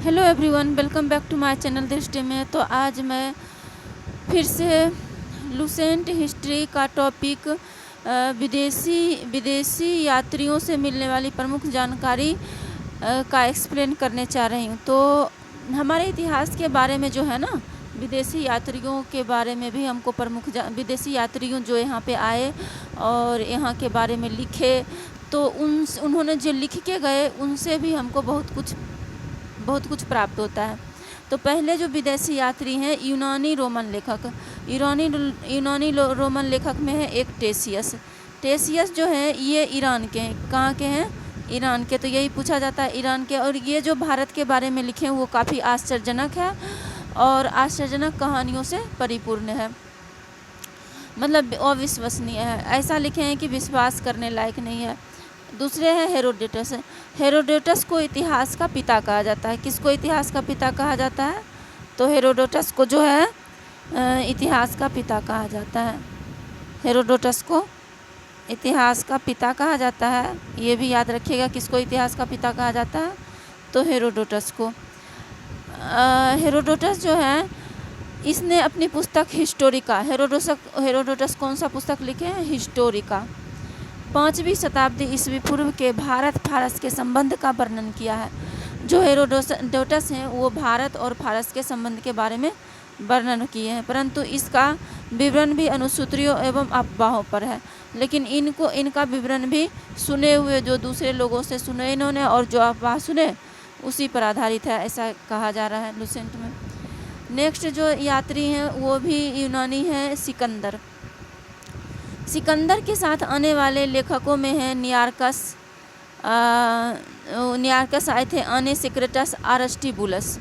Hello everyone, welcome back to my channel Drishti में। तो आज मैं फिर से लुसेंट हिस्ट्री का टॉपिक विदेशी यात्रियों से मिलने वाली प्रमुख जानकारी का एक्सप्लेन करने चाह रही हूँ। तो हमारे इतिहास के बारे में जो है ना, विदेशी यात्रियों के बारे में भी हमको विदेशी यात्रियों जो यहाँ पे आए और यहाँ के बारे में लिखे, तो उन्होंने जो लिख के गए उनसे भी हमको बहुत कुछ प्राप्त होता है। तो पहले जो विदेशी यात्री हैं यूनानी रोमन लेखक में है एक टेसियस जो है ये ईरान के हैं। कहाँ के हैं? ईरान के। तो यही पूछा जाता है ईरान के। और ये जो भारत के बारे में लिखे हैं वो काफ़ी आश्चर्यजनक है और आश्चर्यजनक कहानियों से परिपूर्ण है, मतलब अविश्वसनीय है। ऐसा लिखे हैं कि विश्वास करने लायक नहीं है। दूसरे हैं हेरोडोटस को इतिहास का पिता कहा जाता है। किसको इतिहास का पिता कहा जाता है? तो हेरोडोटस को जो है इतिहास का पिता कहा जाता है। हेरोडोटस को इतिहास का पिता कहा जाता है। ये भी याद रखिएगा, किसको इतिहास का पिता कहा जाता है? तो हेरोडोटस को। हेरोडोटस जो है इसने अपनी पुस्तक हिस्टोरिका, हेरोडोटस कौन सा पुस्तक लिखे हैं? हिस्टोरिका। 5वीं शताब्दी ईस्वी पूर्व के भारत फारस के संबंध का वर्णन किया है। जो हेरोडोटस हैं वो भारत और फारस के संबंध के बारे में वर्णन किए हैं, परंतु इसका विवरण भी अनुसूत्रियों एवं अफवाहों पर है। लेकिन इनका विवरण भी सुने हुए, जो दूसरे लोगों से सुने इन्होंने और जो अफवाह सुने उसी पर आधारित है, ऐसा कहा जा रहा है लुसेंट में। नेक्स्ट जो यात्री हैं वो भी यूनानी है, सिकंदर के साथ आने वाले लेखकों में हैं नियार्कस आए थे, आने सिक्रेटस, आरस्टिबुलस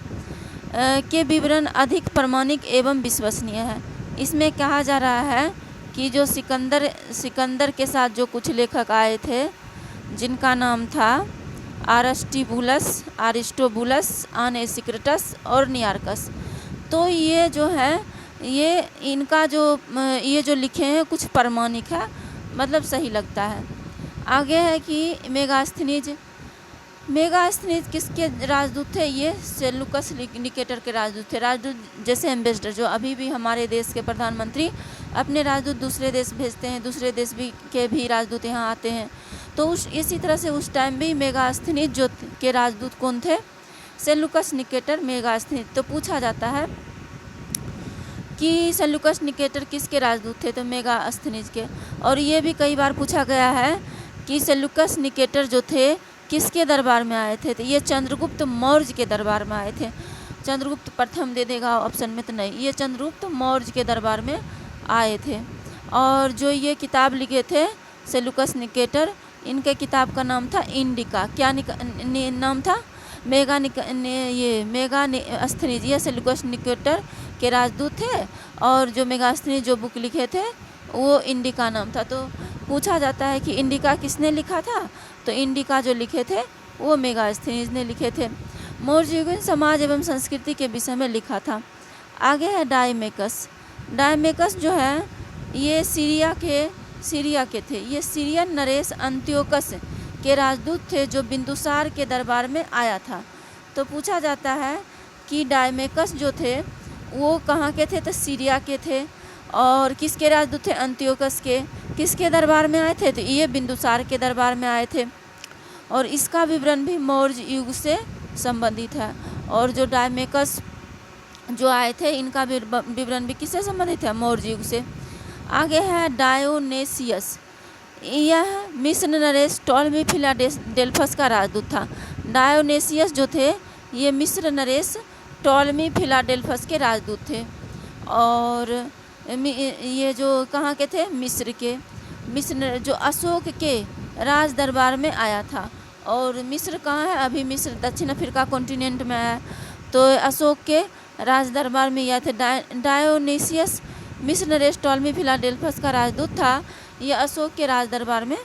के विवरण अधिक प्रामाणिक एवं विश्वसनीय है। इसमें कहा जा रहा है कि जो सिकंदर के साथ जो कुछ लेखक आए थे जिनका नाम था आरिस्टोबुलस, आने सिक्रेटस और नियार्कस, तो ये जो है इनका ये जो लिखे हैं कुछ प्रामाणिक है, मतलब सही लगता है। आगे है कि मेगास्थनीज किसके राजदूत थे? ये सेल्यूकस निकेटर के राजदूत थे। राजदूत जैसे एम्बेसडर, जो अभी भी हमारे देश के प्रधानमंत्री अपने राजदूत दूसरे देश भेजते हैं, दूसरे देश के भी राजदूत यहाँ आते हैं। तो इसी तरह से उस टाइम भी मेगास्थनीज जो के राजदूत कौन थे? Seleucus Nicator, Megasthenes. तो पूछा जाता है कि सेल्यूकस निकेटर किसके राजदूत थे? तो मेगास्थनीज के। और ये भी कई बार पूछा गया है कि सेल्यूकस निकेटर जो थे किसके दरबार में आए थे? तो ये चंद्रगुप्त मौर्य के दरबार में आए थे। चंद्रगुप्त प्रथम दे देगा ऑप्शन में, तो नहीं, ये चंद्रगुप्त मौर्य के दरबार में आए थे। और जो ये किताब लिखे थे सेल्यूकस निकेटर, इनके किताब का नाम था इंडिका। क्या नाम था? मेगास्थनीज। ये सेल्यूकस निकेटर के राजदूत थे और जो मेगास्थनीज जो बुक लिखे थे वो इंडिका नाम था। तो पूछा जाता है कि इंडिका किसने लिखा था? तो इंडिका जो लिखे थे वो मेगास्थनीज ने लिखे थे। मौर्य युग में समाज एवं संस्कृति के विषय में लिखा था। आगे है डायमेकस जो है ये सीरिया के थे। ये सीरियन नरेश अंत्योकस के राजदूत थे जो बिंदुसार के दरबार में आया था। तो पूछा जाता है कि डायमेकस जो थे वो कहाँ के थे? तो सीरिया के थे। और किसके राजदूत थे? अंत्योकस के। किसके दरबार में आए थे? तो ये बिंदुसार के दरबार में आए थे। और इसका विवरण भी मौर्य युग से संबंधित है। और जो डायमेकस जो आए थे इनका विवरण भी किससे संबंधित है? मौर्य युग से। आगे है डायोनेसियस। यह मिस्र नरेश टॉलमी फिलाडेल्फस का राजदूत था। डायोनेसियस जो थे ये मिस्र नरेश टॉलमी फिलाडेल्फस के राजदूत थे। और ये जो कहाँ के थे? मिस्र जो अशोक के राज दरबार में आया था। और मिस्र कहाँ है? अभी मिस्र दक्षिण अफ्रीका कॉन्टिनेंट में है। तो अशोक के राज दरबार में यह थे। डायोनेसियस मिस्र नरेश टॉलमी फिलाडेल्फस का राजदूत था। ये अशोक के राज दरबार में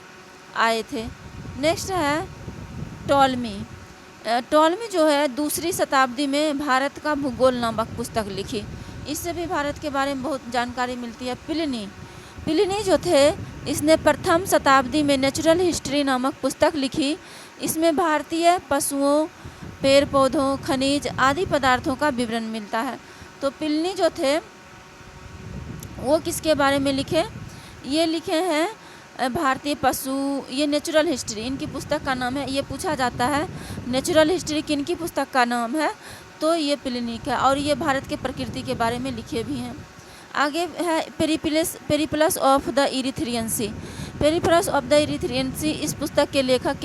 आए थे। नेक्स्ट है टॉलमी जो है 2री शताब्दी में भारत का भूगोल नामक पुस्तक लिखी। इससे भी भारत के बारे में बहुत जानकारी मिलती है। प्लिनी जो थे इसने प्रथम शताब्दी में नेचुरल हिस्ट्री नामक पुस्तक लिखी। इसमें भारतीय पशुओं, पेड़ पौधों, खनिज आदि पदार्थों का विवरण मिलता है। तो प्लिनी जो थे वो किसके बारे में लिखे? ये लिखे हैं भारतीय पशु, ये नेचुरल हिस्ट्री इनकी पुस्तक का नाम है। ये पूछा जाता है नेचुरल हिस्ट्री किनकी पुस्तक का नाम है, तो ये प्लिनी का, और ये भारत के प्रकृति के बारे में लिखे भी हैं। आगे है Periplus of the Erythraean Sea. Periplus of the Erythraean Sea इस पुस्तक के लेखक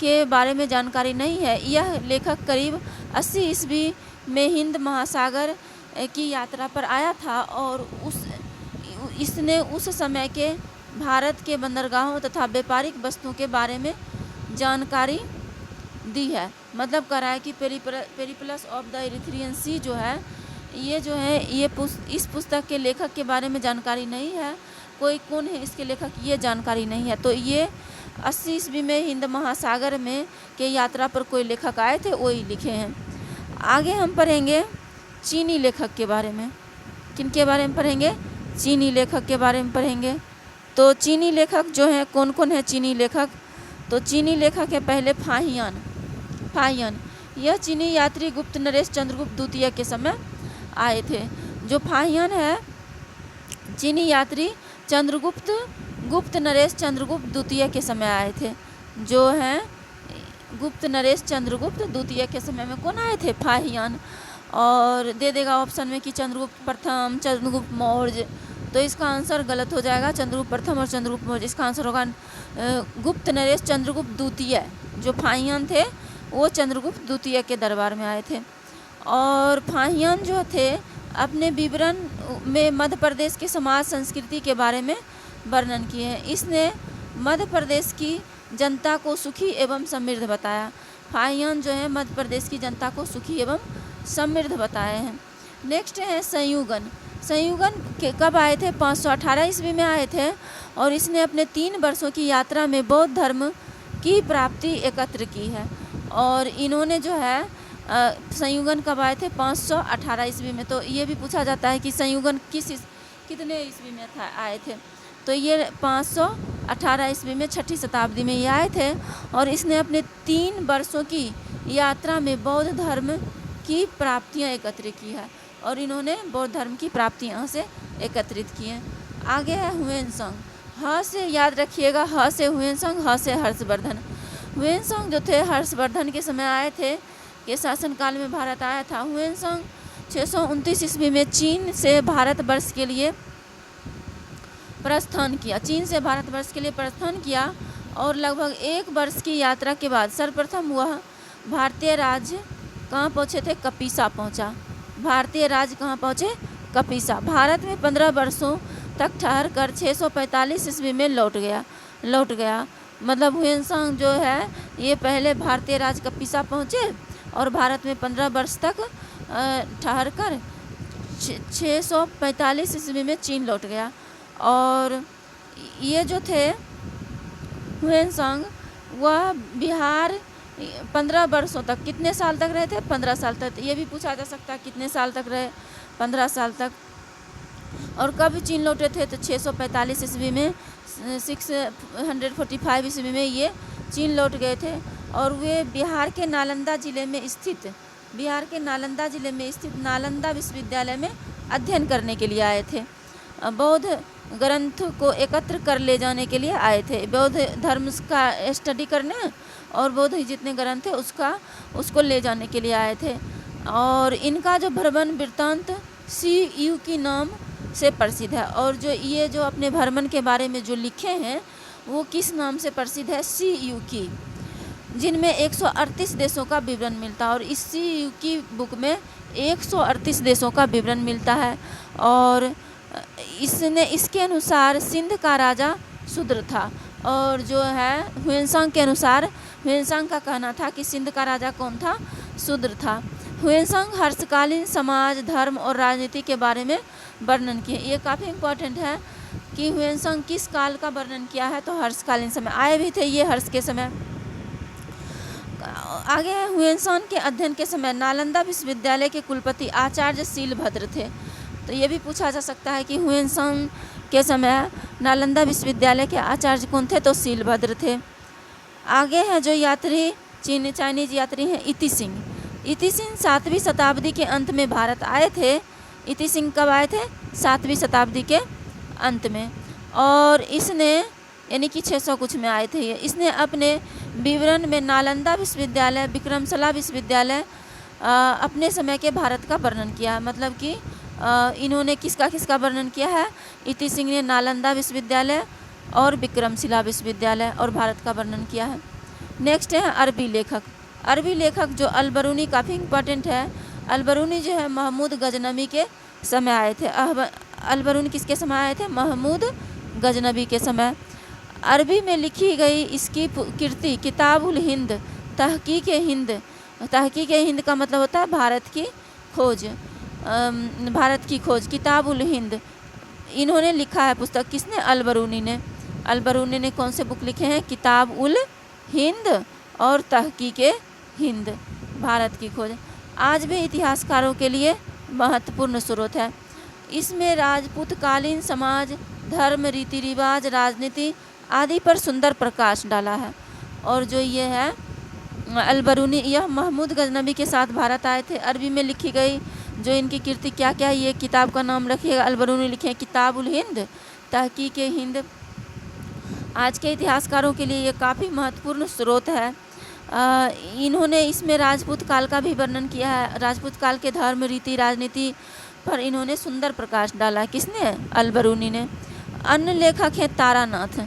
के बारे में जानकारी नहीं है। यह लेखक करीब 80 ईस्वी में हिंद महासागर की यात्रा पर आया था और इसने उस समय के भारत के बंदरगाहों तथा व्यापारिक वस्तुओं के बारे में जानकारी दी है। मतलब कह रहा है कि पेरिप्लस ऑफ द इरीथ्रियन सी जो है ये इस पुस्तक के लेखक के बारे में जानकारी नहीं है। कोई कौन है इसके लेखक, ये जानकारी नहीं है। तो ये 80 ईस्वी में हिंद महासागर में के यात्रा पर कोई लेखक आए थे, वही लिखे हैं। आगे हम पढ़ेंगे चीनी लेखक के बारे में। किनके बारे में पढ़ेंगे? चीनी लेखक के बारे में पढ़ेंगे। तो चीनी लेखक जो हैं, कौन कौन है चीनी लेखक? तो चीनी लेखक है पहले फाहियान। यह चीनी यात्री गुप्त नरेश चंद्रगुप्त द्वितीय के समय आए थे। जो फाहियान है चीनी यात्री गुप्त नरेश चंद्रगुप्त द्वितीय के समय आए थे। जो हैं गुप्त नरेश चंद्रगुप्त द्वितीय के समय में कौन आए थे? फाहियान। और दे देगा ऑप्शन में कि चंद्रगुप्त प्रथम, चंद्रगुप्त मौर्य। तो इसका आंसर गलत हो जाएगा, चंद्रगुप्त प्रथम और चंद्रगुप्त मौर्य। इसका आंसर होगा गुप्त नरेश चंद्रगुप्त द्वितीय। जो फाहियान थे वो चंद्रगुप्त द्वितीय के दरबार में आए थे। और फाहियान जो थे अपने विवरण में मध्य प्रदेश के समाज संस्कृति के बारे में वर्णन किए हैं। इसने मध्य प्रदेश की जनता को सुखी एवं समृद्ध बताया। फाहियान जो है मध्य प्रदेश की जनता को सुखी एवं समृद्ध बताए हैं। नेक्स्ट है संयुगन के कब आए थे? 518 ईस्वी में आए थे। और इसने अपने 3 वर्षों की यात्रा में बौद्ध धर्म की प्राप्ति एकत्र की है। और इन्होंने जो है संयुगन कब आए थे? 518 ईस्वी में। तो ये भी पूछा जाता है कि संयुगन कितने ईस्वी में आए थे? तो ये 518 ईस्वी में 6ठी शताब्दी में ये आए थे। और इसने अपने 3 वर्षों की यात्रा में बौद्ध धर्म की प्राप्तियां एकत्रित की है। और इन्होंने बौद्ध धर्म की प्राप्तियां से एकत्रित की हैं। आगे है हुएनसांग। ह से याद रखिएगा, ह से हुएनसांग, ह से हर्षवर्धन। हुएनसांग जो थे हर्षवर्धन के समय आए थे, के शासनकाल में भारत आया था। हुएनसांग 629 ईस्वी में चीन से भारतवर्ष के लिए प्रस्थान किया। और लगभग 1 वर्ष की यात्रा के बाद सर्वप्रथम वह भारतीय राज्य कहाँ पहुँचे थे? कपिसा पहुँचा। भारतीय राज्य कहाँ पहुँचे? कपिसा। भारत में 15 वर्षों तक ठहर कर 645 ईस्वी में लौट गया। मतलब हुएनसांग जो है ये पहले भारतीय राज्य कपिसा पहुँचे और भारत में 15 वर्ष तक ठहर कर 645 ईस्वी में चीन लौट गया। और ये जो थे हुएनसांग वह बिहार 15 वर्षों तक, कितने साल तक रहे थे? 15 साल तक। ये भी पूछा जा सकता है कितने साल तक रहे? 15 साल तक। और कब चीन लौटे थे? तो 645 ईस्वी में, 645 ईस्वी में ये चीन लौट गए थे। और वे बिहार के नालंदा जिले में स्थित नालंदा विश्वविद्यालय में अध्ययन करने के लिए आए थे। बौद्ध ग्रंथ को एकत्र कर ले जाने के लिए आए थे। बौद्ध धर्म का स्टडी करने और बौद्ध जितने ग्रंथ थे उसको ले जाने के लिए आए थे। और इनका जो भ्रमण वृत्तांत CU की नाम से प्रसिद्ध है। और जो अपने भ्रमण के बारे में जो लिखे हैं वो किस नाम से प्रसिद्ध है? CU की, जिनमें 138 देशों का विवरण मिलता है। और इस CU की बुक में 138 देशों का विवरण मिलता है। और इसके अनुसार सिंध का राजा शूद्र था। और जो है हुएनसांग के अनुसार, हुएनसांग का कहना था कि सिंध का राजा कौन था? शूद्र था। हुएनसांग हर्षकालीन समाज, धर्म और राजनीति के बारे में वर्णन किए। ये काफ़ी इम्पोर्टेंट है कि हुएनसांग किस काल का वर्णन किया है? तो हर्षकालीन समय। आए भी थे ये हर्ष के समय। आगे है हुएनसांग के अध्ययन के समय नालंदा विश्वविद्यालय के कुलपति आचार्य शीलभद्र थे। तो ये भी पूछा जा सकता है कि हुएनसांग के समय नालंदा विश्वविद्यालय के आचार्य कौन थे? तो शीलभद्र थे। आगे है जो यात्री चाइनीज यात्री हैं इति सिंह। इति सिंह 7वीं शताब्दी के अंत में भारत आए थे। इति सिंह कब आए थे? 7वीं शताब्दी के अंत में। और इसने यानी कि 600 कुछ में आए थे ये। इसने अपने विवरण में नालंदा विश्वविद्यालय, विक्रमशिला विश्वविद्यालय अपने समय के भारत का वर्णन किया। मतलब कि इन्होंने किसका वर्णन किया है? इति सिंह ने नालंदा विश्वविद्यालय और विक्रमशिला विश्वविद्यालय और भारत का वर्णन किया है। नेक्स्ट है अरबी लेखक। अरबी लेखक जो अलबरूनी काफ़ी इम्पोर्टेंट है। अलबरूनी जो है महमूद गजनवी के समय आए थे। अलबरूनी किसके समय आए थे? महमूद गजनवी के समय। अरबी में लिखी गई इसकी कृति किताबुल हिंद, तहकीक हिंद। तहकीक हिंद का मतलब होता है भारत की खोज, भारत की खोज, किताबुल हिंद। इन्होंने लिखा है पुस्तक। किसने? अलबरूनी ने। अलबरूनी ने कौन से बुक लिखे हैं? किताब उल हिंद और तहकीक हिंद, भारत की खोज। आज भी इतिहासकारों के लिए महत्वपूर्ण स्रोत है। इसमें राजपूतकालीन समाज, धर्म, रीति रिवाज, राजनीति आदि पर सुंदर प्रकाश डाला है। और जो ये है अलबरूनी, यह महमूद गजनवी के साथ भारत आए थे। अरबी में लिखी गई जो इनकी कृति क्या क्या है, ये किताब का नाम रखिएगा। अलबरूनी लिखे हैं किताब उल हिंद, तहकीक हिंद। आज के इतिहासकारों के लिए ये काफ़ी महत्वपूर्ण स्रोत है। इन्होंने इसमें राजपूत काल का भी वर्णन किया है। राजपूत काल के धर्म, रीति, राजनीति पर इन्होंने सुंदर प्रकाश डाला। किसने? अलबरूनी ने। अन्य लेखक हैं तारानाथ।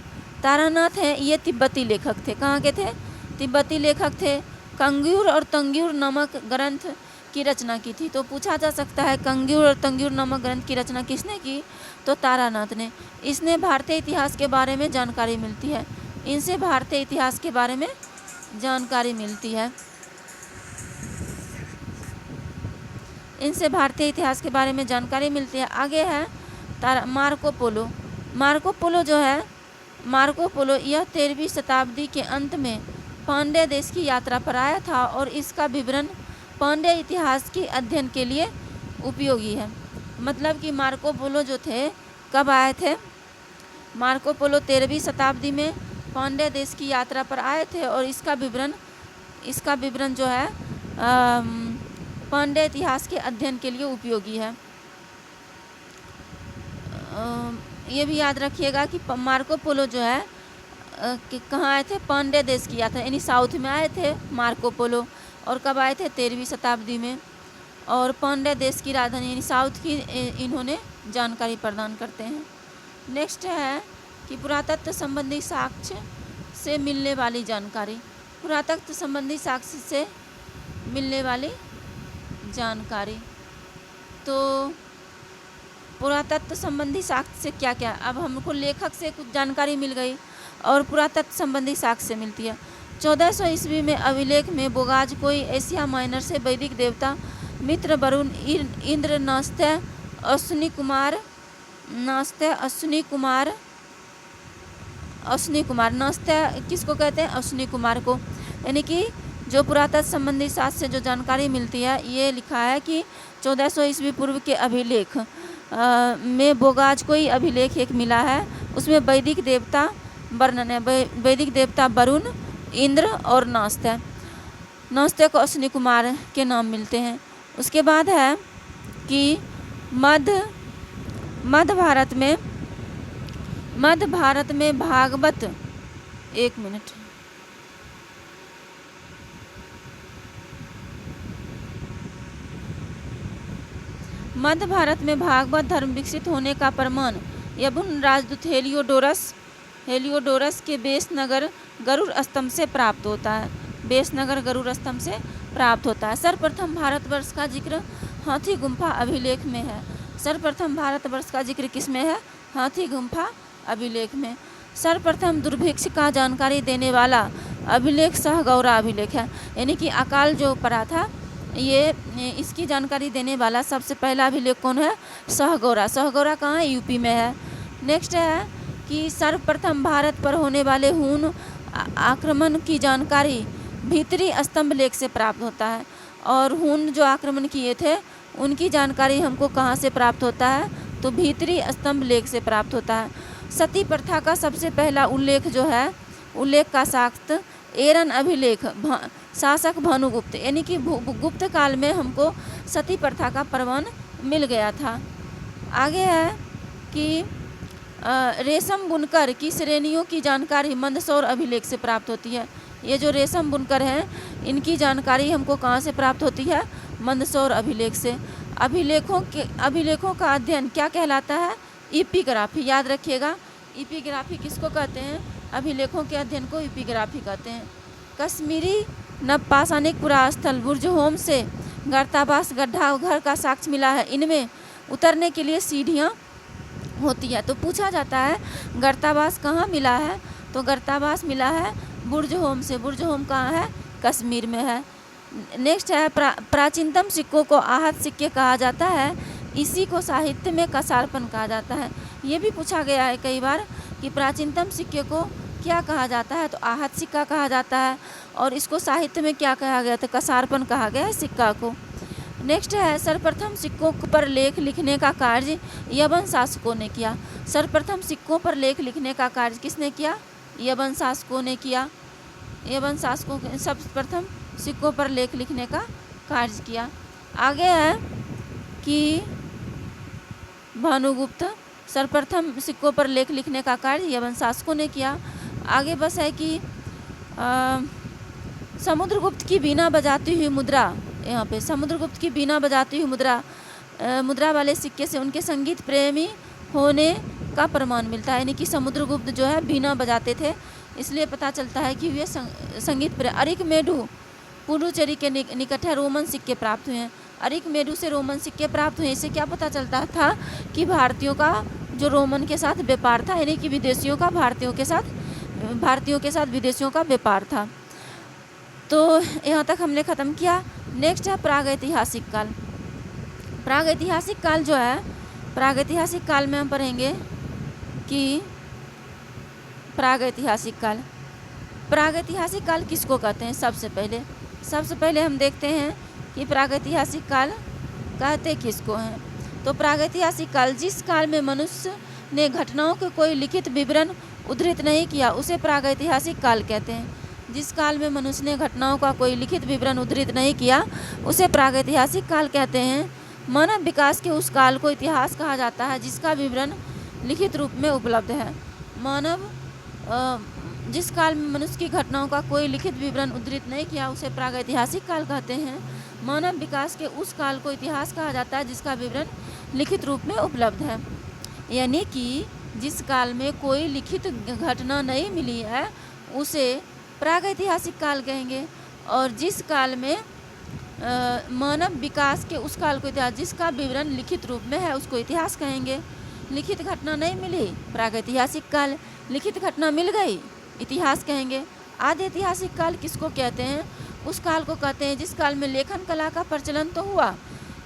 तारानाथ हैं, ये तिब्बती लेखक थे। कहाँ के थे? तिब्बती लेखक थे। कंग्यूर और तंग्यूर नामक ग्रंथ की रचना की थी। तो पूछा जा सकता है कंग्यूर और तंग्यूर नामक ग्रंथ की रचना किसने की? तो तारानाथ ने। इसने भारतीय इतिहास के बारे में जानकारी मिलती है। इनसे भारतीय इतिहास के बारे में जानकारी मिलती है। इनसे भारतीय इतिहास के बारे में जानकारी मिलती है। आगे है मार्को पोलो। मार्को पोलो जो है, मार्को पोलो यह 13वीं शताब्दी के अंत में पांड्य देश की यात्रा पर आया था और इसका विवरण पांड्य इतिहास के अध्ययन के लिए उपयोगी है। मतलब कि मार्को पोलो जो थे कब आए थे? मार्को पोलो 13वीं शताब्दी में पांड्य देश की यात्रा पर आए थे और इसका विवरण जो है पांड्य इतिहास के अध्ययन के लिए उपयोगी है। ये भी याद रखिएगा कि मार्को पोलो जो है कि कहाँ आए थे? पांड्य देश की यात्रा यानी साउथ में आए थे मार्को पोलो। और कब आए थे? 13वीं शताब्दी में। और पांड्य देश की राजधानी यानी साउथ की इन्होंने जानकारी प्रदान करते हैं। नेक्स्ट है कि पुरातत्व संबंधी साक्ष्य से मिलने वाली जानकारी। पुरातत्व संबंधी साक्ष्य से मिलने वाली जानकारी। तो पुरातत्व संबंधी साक्ष्य से क्या क्या? अब हमको लेखक से कुछ जानकारी मिल गई और पुरातत्व संबंधी साक्ष्य से मिलती है। 1400 ईस्वी में अभिलेख में बोगाज कोई एशिया माइनर से वैदिक देवता मित्र, वरुण, इंद्र, नास्त्य, अश्विनी कुमार, नास्त्य किसको कहते हैं? अश्विनी कुमार को। यानी कि जो पुरातत्व संबंधी साक्ष्य से जो जानकारी मिलती है, ये लिखा है कि 1400 ईस्वी पूर्व के अभिलेख में बोगाज कोई अभिलेख एक मिला है। उसमें वैदिक देवता वर्णन है। वैदिक देवता वरुण, इंद्र और नास्त्य को अश्विनी कुमार के नाम मिलते हैं। उसके बाद है कि मध्य भारत में भागवत, एक मिनट, मध्य भारत में भागवत धर्म विकसित होने का प्रमाण यबुन राजदूत हेलियोडोरस के बेसनगर गरुड़ स्तंभ से प्राप्त होता है। बेसनगर गरुड़ स्तंभ से प्राप्त होता है। सर्वप्रथम भारतवर्ष का जिक्र हाथी गुम्फा अभिलेख में है। सर्वप्रथम भारतवर्ष का जिक्र किस में है? हाथी गुम्फा अभिलेख में। सर्वप्रथम दुर्भिक्ष का जानकारी देने वाला अभिलेख सहगौरा अभिलेख है। यानी कि अकाल जो पड़ा था, ये इसकी जानकारी देने वाला सबसे पहला अभिलेख कौन है? सहगौरा। सहगौरा कहाँ है? यूपी में है। नेक्स्ट है कि सर्वप्रथम भारत पर होने वाले हून आक्रमण की जानकारी भीतरी स्तंभ लेख से प्राप्त होता है। और हून जो आक्रमण किए थे उनकी जानकारी हमको कहाँ से प्राप्त होता है? तो भीतरी स्तंभ लेख से प्राप्त होता है। सती प्रथा का सबसे पहला उल्लेख जो है, उल्लेख का साक्ष्य एरन अभिलेख शासक भानुगुप्त, यानी कि गुप्त काल में हमको सती प्रथा का प्रमाण मिल गया था। आगे है कि रेशम बुनकर की श्रेणियों की जानकारी मंदसौर अभिलेख से प्राप्त होती है। ये जो रेशम बुनकर हैं इनकी जानकारी हमको कहाँ से प्राप्त होती है? मंदसौर अभिलेख से। अभिलेखों का अध्ययन क्या कहलाता है? इपिग्राफी। याद रखिएगा, इपिग्राफी किसको कहते हैं? अभिलेखों के अध्ययन को इपिग्राफी कहते हैं। कश्मीरी नवपाषाणिक पुरास्थल बुर्जहोम से गर्ताबास गड्ढा घर का साक्ष्य मिला है। इनमें उतरने के लिए सीढ़ियाँ होती है। तो पूछा जाता है गर्ताबास कहाँ मिला है? तो गर्ताबास मिला है बुर्जहोम से। बुर्जहोम कहाँ है? कश्मीर में है। नेक्स्ट है प्राचीनतम सिक्कों को आहत सिक्के कहा जाता है। इसी को साहित्य में कसारपन कहा जाता है। ये भी पूछा गया है कई बार कि प्राचीनतम सिक्के को क्या कहा जाता है? तो आहत सिक्का कहा जाता है। और इसको साहित्य में क्या कहा गया? तो कसारपन कहा गया है सिक्का को। नेक्स्ट है सर्वप्रथम सिक्कों पर लेख लिखने का कार्य यवन शासकों ने किया। सर्वप्रथम सिक्कों पर लेख लिखने का कार्य किसने किया? यवन शासकों ने किया। यवन शासकों ने सर्वप्रथम सिक्कों पर लेख लिखने का कार्य किया। आगे है कि भानुगुप्त, सर्वप्रथम सिक्कों पर लेख लिखने का कार्य यवन शासकों ने किया। आगे बस है कि समुद्रगुप्त की बीना बजाती हुई मुद्रा, यहाँ पे समुद्रगुप्त की बीना बजाती हुई मुद्रा वाले सिक्के से उनके संगीत प्रेमी होने का प्रमाण मिलता है। यानी कि समुद्रगुप्त जो है बीना बजाते थे, इसलिए पता चलता है कि वे संगीत प्रेमी। अरिकमेडु पुडुचेरी के निकट है रोमन सिक्के प्राप्त हुए हैं। अरिकमेडु से रोमन सिक्के प्राप्त हुए। इससे क्या पता चलता था कि भारतीयों का जो रोमन के साथ व्यापार था, यानी कि विदेशियों का भारतीयों के साथ विदेशियों का व्यापार था। तो यहाँ तक हमने ख़त्म किया। नेक्स्ट है प्रागैतिहासिक काल। प्रागैतिहासिक काल जो है, प्रागैतिहासिक काल में हम पढ़ेंगे कि प्रागैतिहासिक काल किसको कहते हैं? सबसे पहले हम देखते हैं कि प्रागैतिहासिक काल कहते किसको हैं। तो प्रागैतिहासिक काल जिस काल में मनुष्य ने घटनाओं के कोई लिखित विवरण उद्धृत नहीं किया उसे प्रागैतिहासिक काल कहते हैं। जिस काल में मनुष्य ने घटनाओं का कोई लिखित विवरण उद्धृत नहीं किया उसे प्रागैतिहासिक काल कहते हैं। मानव विकास के उस काल को इतिहास कहा जाता है जिसका विवरण लिखित रूप में उपलब्ध है। जिस काल में मनुष्य की घटनाओं का कोई लिखित विवरण उद्धृत नहीं किया उसे प्रागैतिहासिक काल कहते हैं। मानव विकास के उस काल को इतिहास कहा जाता है जिसका विवरण लिखित रूप में उपलब्ध है। यानी कि जिस काल में कोई लिखित घटना नहीं मिली है उसे प्रागैतिहासिक काल कहेंगे। और जिस काल में मानव विकास के उस काल को इतिहास, जिसका विवरण लिखित रूप में है उसको इतिहास कहेंगे। लिखित घटना नहीं मिली, प्रागैतिहासिक काल। लिखित घटना मिल गई, इतिहास कहेंगे। आदि ऐतिहासिक काल किसको कहते हैं? उस काल को कहते हैं जिस काल में लेखन कला का प्रचलन तो हुआ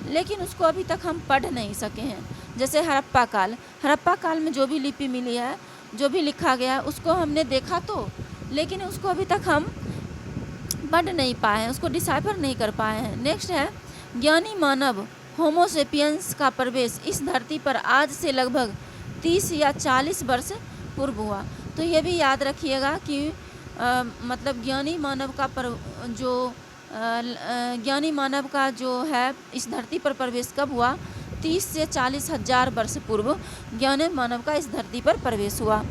लेकिन उसको अभी तक हम पढ़ नहीं सके हैं। जैसे हड़प्पा काल। हड़प्पा काल में जो भी लिपि मिली है, जो भी लिखा गया है उसको हमने देखा तो, लेकिन उसको अभी तक हम पढ़ नहीं पाए हैं, उसको डिसाइफर नहीं कर पाए हैं। नेक्स्ट है ज्ञानी मानव होमोसेपियंस का प्रवेश इस धरती पर आज से लगभग 30 या 40 वर्ष पूर्व हुआ। तो ये भी याद रखिएगा कि मतलब ज्ञानी मानव का जो है इस धरती पर प्रवेश कब हुआ? 30 से 40 हजार वर्ष पूर्व ज्ञानी मानव का इस धरती पर प्रवेश हुआ।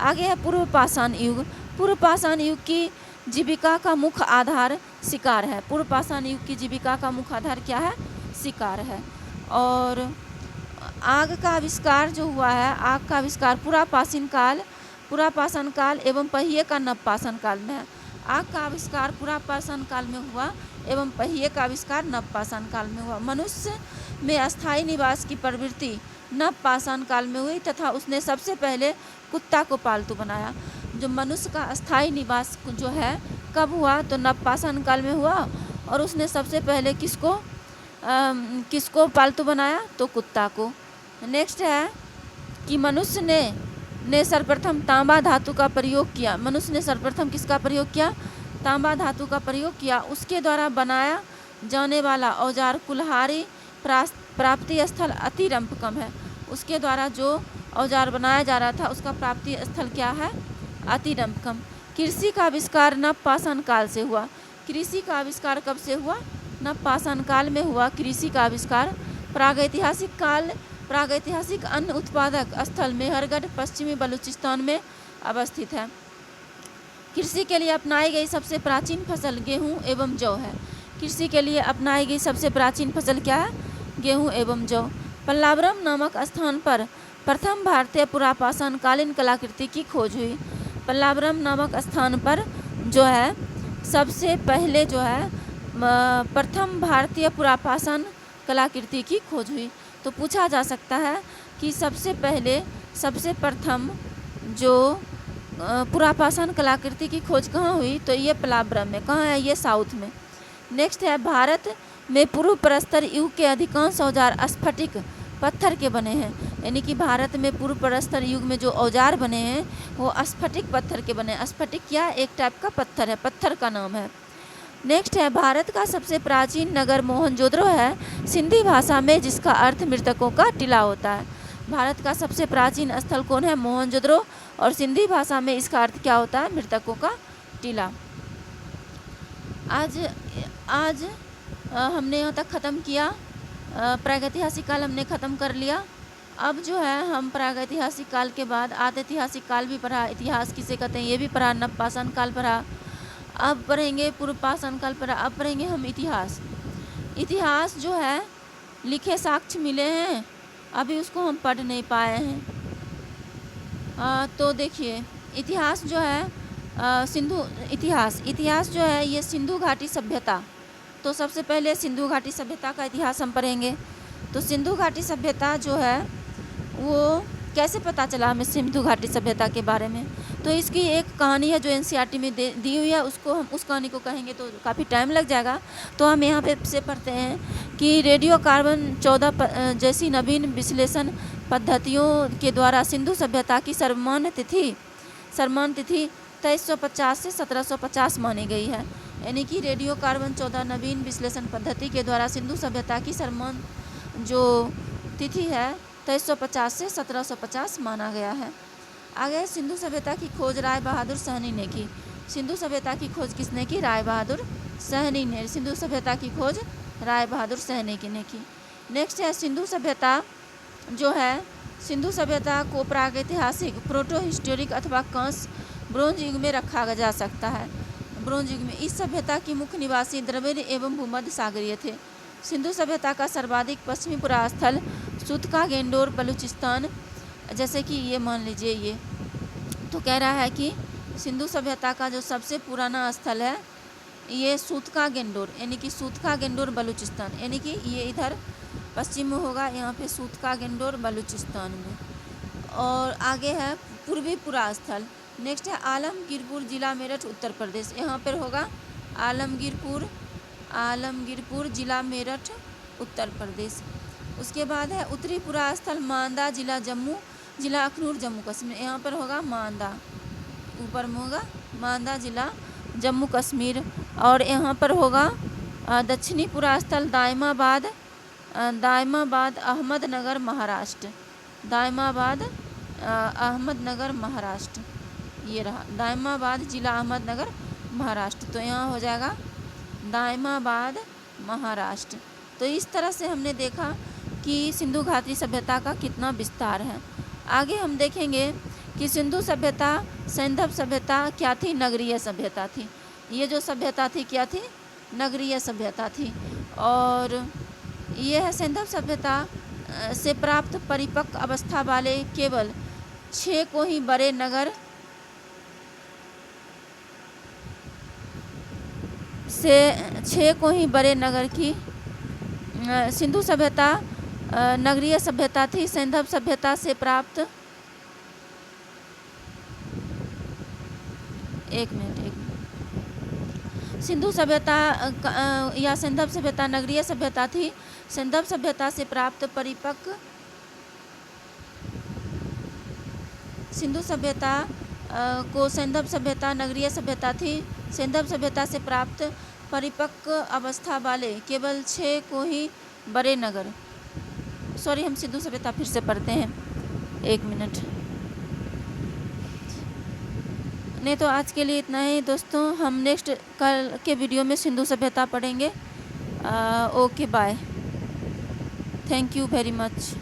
आगे है पूर्व पाषाण युग। पूर्व पाषाण युग की जीविका का मुख्य आधार शिकार है। पूर्व पाषाण युग की जीविका का मुख्य आधार क्या है? शिकार है। और आग का आविष्कार जो हुआ है, आग का आविष्कार पुरापाषाण काल एवं पहिए का नवपाषाण काल में है। आग का आविष्कार पुरापाषाण काल में हुआ एवं पहिए का आविष्कार नवपाषाण काल में हुआ। मनुष्य में अस्थायी निवास की प्रवृत्ति नवपाषाण काल में हुई तथा उसने सबसे पहले कुत्ता को पालतू बनाया। जो मनुष्य का अस्थायी निवास जो है कब हुआ? तो नवपाषाण काल में हुआ। और उसने सबसे पहले किसको पालतू बनाया? तो कुत्ता को। नेक्स्ट है कि मनुष्य ने सर्वप्रथम तांबा धातु का प्रयोग किया। मनुष्य ने सर्वप्रथम किसका प्रयोग किया? तांबा धातु का प्रयोग किया। उसके द्वारा बनाया जाने वाला औजार कुल्हाड़ी प्राप्ति स्थल अतिरंपकम है। उसके द्वारा जो औजार बनाया जा रहा था उसका प्राप्ति स्थल क्या है? अतिरंपकम। कृषि का आविष्कार नवपाषाण काल से हुआ। कृषि का आविष्कार कब से हुआ? नवपाषाण काल में हुआ कृषि का आविष्कार। प्रागैतिहासिक अन्न उत्पादक स्थल मेहरगढ़ पश्चिमी बलूचिस्तान में अवस्थित है। कृषि के लिए अपनाई गई सबसे प्राचीन फसल गेहूं एवं जौ है। कृषि के लिए अपनाई गई सबसे प्राचीन फसल क्या है? गेहूं एवं जौ। पल्लावरम नामक स्थान पर प्रथम भारतीय पुरापाषाण कालीन कलाकृति की खोज हुई। पल्लावरम नामक स्थान पर जो है सबसे पहले जो है प्रथम भारतीय पुरापाषाण कलाकृति की खोज हुई। तो पूछा जा सकता है कि सबसे प्रथम जो पुरापाषाण कलाकृति की खोज कहाँ हुई? तो ये पल्लावरम में। कहाँ है ये? साउथ में। नेक्स्ट है, भारत में पूर्व प्रस्तर युग के अधिकांश औजार स्फटिक पत्थर के बने हैं। यानी कि भारत में पूर्व प्रस्तर युग में जो औजार बने हैं वो स्फटिक पत्थर के बने हैं। स्फटिक क्या? एक टाइप का पत्थर है, पत्थर का नाम है। नेक्स्ट है, भारत का सबसे प्राचीन नगर मोहनजोदड़ो है सिंधी भाषा में, जिसका अर्थ मृतकों का टीला होता है। भारत का सबसे प्राचीन स्थल कौन है? मोहनजोदड़ो, और सिंधी भाषा में इसका अर्थ क्या होता है? मृतकों का टीला। आज हमने यहाँ तक ख़त्म किया। प्रागैतिहासिक काल हमने ख़त्म कर लिया। अब जो है हम प्रागैतिहासिक काल के बाद आदिऐतिहासिक काल भी पढ़ा, इतिहास किसे कहते हैं ये भी पढ़ा, नवपाषाण काल पढ़ा। अब पढ़ेंगे पूर्वपाषाण काल पढ़ा। अब पढ़ेंगे हम इतिहास। इतिहास जो है लिखे साक्ष्य मिले हैं, अभी उसको हम पढ़ नहीं पाए हैं। तो देखिए इतिहास जो है इतिहास जो है ये सिंधु घाटी सभ्यता। तो सबसे पहले सिंधु घाटी सभ्यता का इतिहास हम पढ़ेंगे। तो सिंधु घाटी सभ्यता जो है वो कैसे पता चला हमें सिंधु घाटी सभ्यता के बारे में? तो इसकी एक कहानी है जो एनसीईआरटी में दी हुई है, उसको हम उस कहानी को कहेंगे तो काफ़ी टाइम लग जाएगा। तो हम यहाँ पे से पढ़ते हैं कि रेडियो कार्बन 14 जैसी नवीन विश्लेषण पद्धतियों के द्वारा सिंधु सभ्यता की सर्वमान्य तिथि 2350 से 1750 मानी गई है। यानी कि रेडियो कार्बन 14 नवीन विश्लेषण पद्धति के द्वारा सिंधु सभ्यता की सर्वमान्य जो तिथि है 2350 से 1750 माना गया है। आगे सिंधु सभ्यता की खोज राय बहादुर सहनी ने की। सिंधु सभ्यता की खोज किसने की? राय बहादुर सहनी ने सिंधु सभ्यता की खोज राय बहादुर सहनी ने की। नेक्स्ट है सिंधु सभ्यता जो है, सिंधु सभ्यता को प्रागैतिहासिक, प्रोटो हिस्टोरिक अथवा कांस्य ब्रोंज युग में रखा जा सकता है। ब्रोंज युग में इस सभ्यता के मुख्य निवासी द्रविड़ एवं भूमध्य सागरीय थे। सिंधु सभ्यता का सर्वाधिक पश्चिमी पुरास्थल सूतका गेंडोर बलूचिस्तान, जैसे कि ये मान लीजिए ये तो कह रहा है कि सिंधु सभ्यता का जो सबसे पुराना स्थल है ये सूतका गेंडोर, यानी कि सूतका गेंडोर बलूचिस्तान, यानी कि ये इधर पश्चिम में होगा, यहाँ पे सूतका गेंडोर बलूचिस्तान में। और आगे है पूर्वी पुरास्थल। नेक्स्ट है आलमगीरपुर जिला मेरठ उत्तर प्रदेश, यहाँ पर होगा आलमगीरपुर जिला मेरठ उत्तर प्रदेश। उसके बाद है उत्तरी पुरास्थल मांदा जिला अखनूर जम्मू कश्मीर, यहाँ पर होगा मांदा, ऊपर में होगा मांदा जिला जम्मू कश्मीर। और यहाँ पर होगा दक्षिणी पुरास्थल दायमाबाद अहमदनगर महाराष्ट्र, अहमदनगर महाराष्ट्र, ये रहा दायमाबाद जिला अहमदनगर महाराष्ट्र। तो यहाँ हो जाएगा दायमाबाद महाराष्ट्र। तो इस तरह से हमने देखा कि सिंधु घाटी सभ्यता का कितना विस्तार है। आगे हम देखेंगे कि सिंधु सभ्यता, सैंधव सभ्यता क्या थी? नगरीय सभ्यता थी। ये जो सभ्यता थी क्या थी? नगरीय सभ्यता थी। और ये है सैंधव सभ्यता से प्राप्त परिपक्व अवस्था वाले केवल 6 को ही बड़े नगर से 6 को ही बड़े नगर की सिंधु सभ्यता नगरीय सभ्यता थी। सैंधव सभ्यता से प्राप्त एक मिनट सिंधु सभ्यता या सैंधव सभ्यता नगरीय सभ्यता थी। सैंधव सभ्यता से प्राप्त परिपक्व सिंधु सभ्यता को सैंधव सभ्यता नगरीय सभ्यता थी। सैंधव सभ्यता से प्राप्त परिपक्व अवस्था वाले केवल 6 को ही बड़े नगर, सॉरी हम सिंधु सभ्यता फिर से पढ़ते हैं, एक मिनट। नहीं तो आज के लिए इतना ही दोस्तों। हम नेक्स्ट कल के वीडियो में सिंधु सभ्यता पढ़ेंगे। Okay bye. Thank you very much.